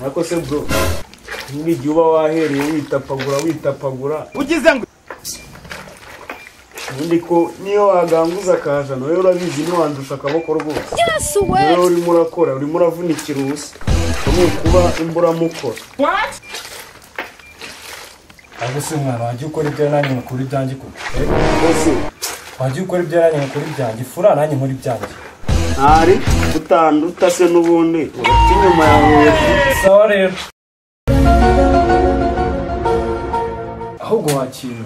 Ako se bro. Ngiye uba wahereye witapagura. Ugize ngo ndiko niyo waganguza kaja no urabizi ni wandusha akaboko rwose. Yes we. Rero uri murakora, uri muravunikira ubusa. Umu kuba imbura mukora. What? Aguse mwana waje ukora ibyo nanjye mukuri byanjye ko. Bose Waje ukora ibyo nanjye mukuri byanjye. Fura nanjye muri byanjye. Ari utanduta se nubundi. Inyuma yawe. Sawa rero. Ahubwo wakintu.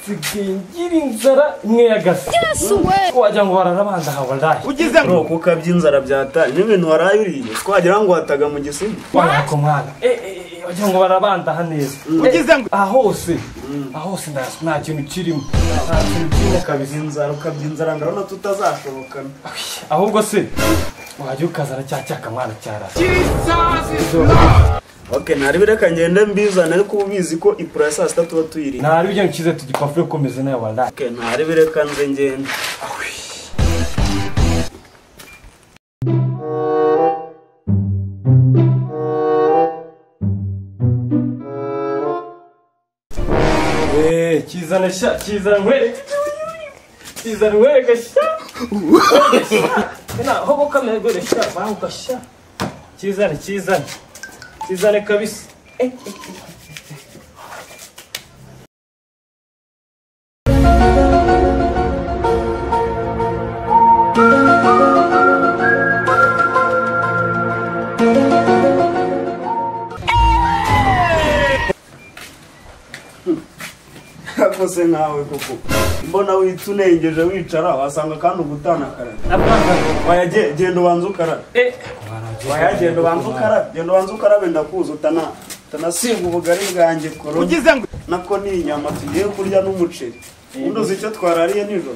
Zigingira inzara imwe yagase. Yes we. Wagira ngo bararabanda hawallahi. Ugize ngo kuka by'inzara byata. N'ibintu warayuriye. Twagira ngo wataga mu gisindi. Wako mwana. Wagira ngo barabanda haneza. Ugize ngo ahose nta kintu kirimo. Nta kintu kirimo kabisa. inzara ukabyinzara ndabona tutazashobokana. Ahubwo se waje ukazara cyacyaka mwana cyara. Okay, nari bireka ngende mbizana ariko ubizi ko ipura saa 6 tuba tuyiri. Nari byo nkize tugipafure komeze nayo wallahi. Okay, nari bireka nze ngende. Kizana we gasha. Kana hobo kamera gore sha baho gasha. Kizana kabisa. Akose nawe koko. Mbona witunengeje wicara wasanga kandi ugutana karara. Waya genda ubanza ukara. Waya genda ubanza ukara. Genda ubanza ukara benda kuza utanasinga ubugari bwanjye koro. Ugize ngo nako ni inyama tugiye kurya n'umuceri. Undoze icyo twarariye nijoro.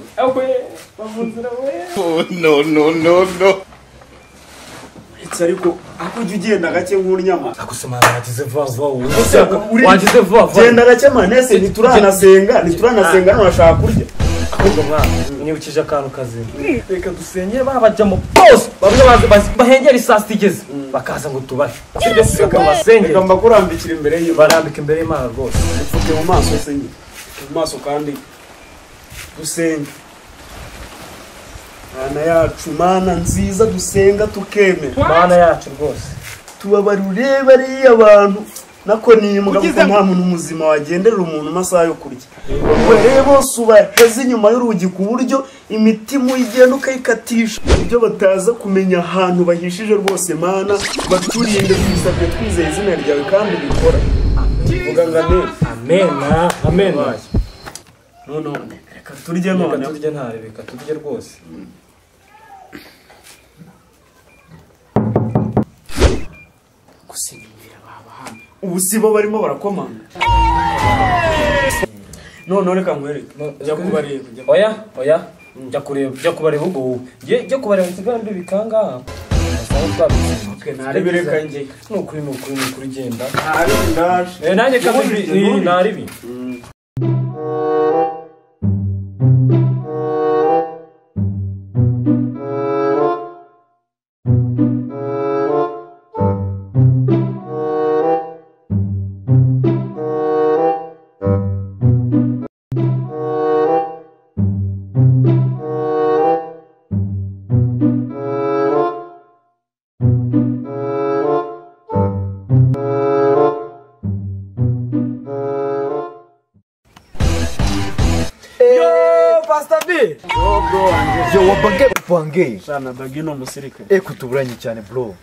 Bavunzira we. Oh no. Ariko ako ugenda gake nk'unyama. Akusema wagize vuba. Wagize vuba. Genda gake manese ntituranasenga nurashaka kurya. Ahubwo mwana nyibukije akantu kazi. Reka dusenyere babajamo bose. Bamwe bahengera isasi igeze. Bakaza ngo tubahe. Sibyo sibyo basenge. Reka mbakurambikira imbere y'Imana. Barambika imbere y'Imana rwose. Ufuke mu maso se nyine. Mu maso kandi dusenge. Mana yacu, Mana nziza dusenga tukemera. Mana yacu rwose. Tubabarure bari abantu nako nimbwa kuko nta muntu muzima wagenderera umuntu masaha yo kurya. Ngo bose ubaheze inyuma y'urugi ku buryo imitima igenda ukayikatisha. Ibyo bataza kumenya ahantu bahishije rwose Mana baturinde kwisabye twizeye izina ryawe kandi bikora. Vuga ngo amen. None reka turye none. Reka turye ntare reka turye rwose. Kusinyira baba. Ubusibo barimo barakomanga. None reka nkwereke. Jya kubareba. Oya. Jya kubareba ubwo. Jya kubareba kigande bikanga. Okay, nari bireka nje. Nukuri genda. Ari ndaje. Nanjye kabiri nari bi. Yo wabange Shana bagino musirikare. kutuburanye cyane bro.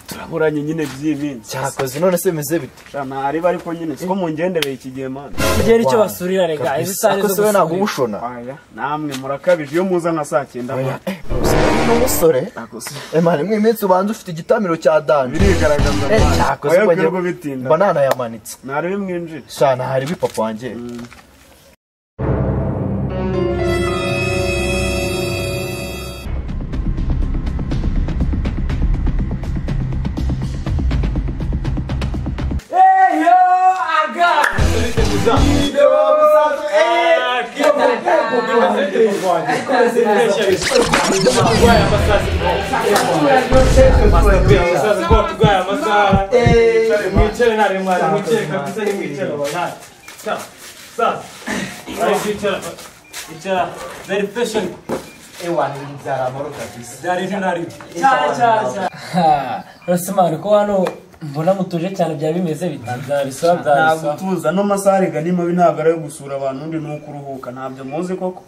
Turaburanye nyine by'iminsi. Cyakoze none se meze bite? Shana ari bari ko nyine siko mungendereye ikigiye man. Kigera icyo basurira rega izi sare zo gusa ntabwo ubushona. Aya namwe murakabije iyo muza nka saa 9. N'umusore mane mwiminsi ubanza ufite igitamiro cya dani birigaragaza man. Cyakoze Oya bitinda. banana yamanitse. Nari bimwinjira. Shana hari bipapa wanjye. Rasimani ko hano mbona mutuje cyane bya bimeze bitandariso ntabwo tuza no masariga ni mabi ntabwo ari gusura abantu undi nuko uruhuka ntabyo muzi koko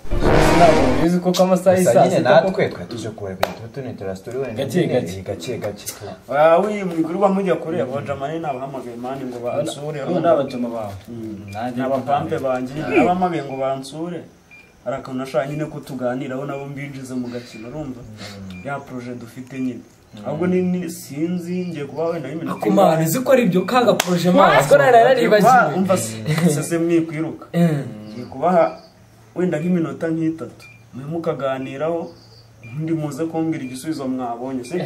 ntabwo bizi ko amasaha nyine natwe tuje kurebera tunitera story wenda gake wawe mwigurirwa mujya kure abajamani nabahamagaye mani ngo bansure n'abajama bawe n'abapampe banje abamagaye ngo bansure arakana nashaka nyine ko tuganiraho nabo mbinjize mu gakino urumva ya projet dufite nyine ahubwo ni sinzi ngiye kuba wenda y'imina akumana uzi ko ari ibyo kaga projet mazi ko nararibagiwe umva sese mwikwiruka ngiye kubaha wenda nk'iminota nk'itatu mukaganiraho ndi muze kumbwira igisubizo mwabonye se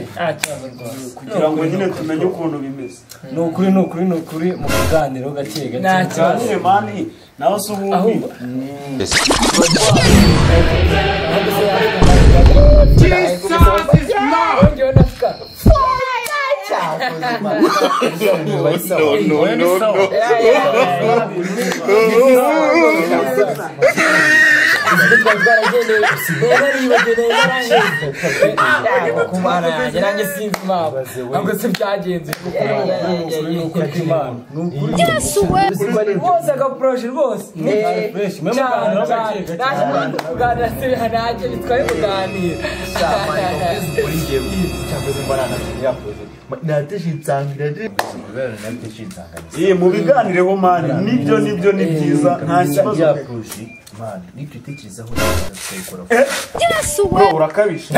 kugira ngo nyine tumenye ukuntu bimeze ni ukuri mu kuganiro gake cyane mani naho se ubundi mu biganireho mani nibyo ni byiza nta kibazo mani nibyo utekerezaho tukayikora bro urakabisha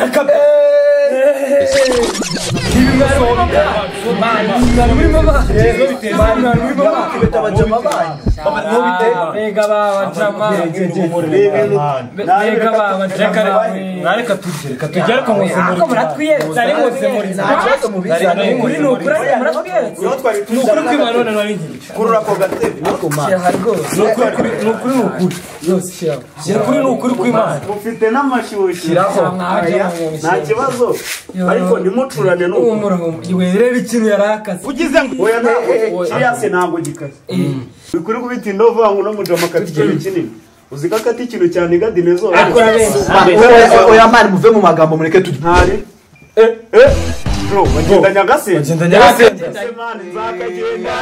ufite n'amashyushyu nta kibazo ariko nimucurane reba ikintu yarakaze ugize ngo oya ntabwo kiriya ntabwo gikaze bikuri kubitinda uvuga ngo no mujama kati ikintu kinini uzika kati ikintu cyane gadinezo oya mani muve mu magambo mureke ntari bro bagenda nyagasenge mani nzakagenda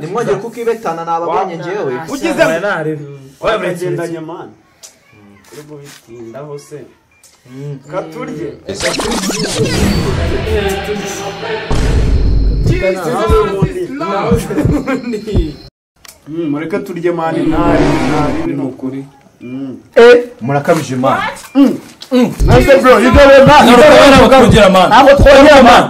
nimwongere kuko ibetana nababonye ngewe bagendanye mani uri gubitindaho se katurye mureke turye mani ntari ni ukuri murakabije mani nase bro you go man ntabwo twongera man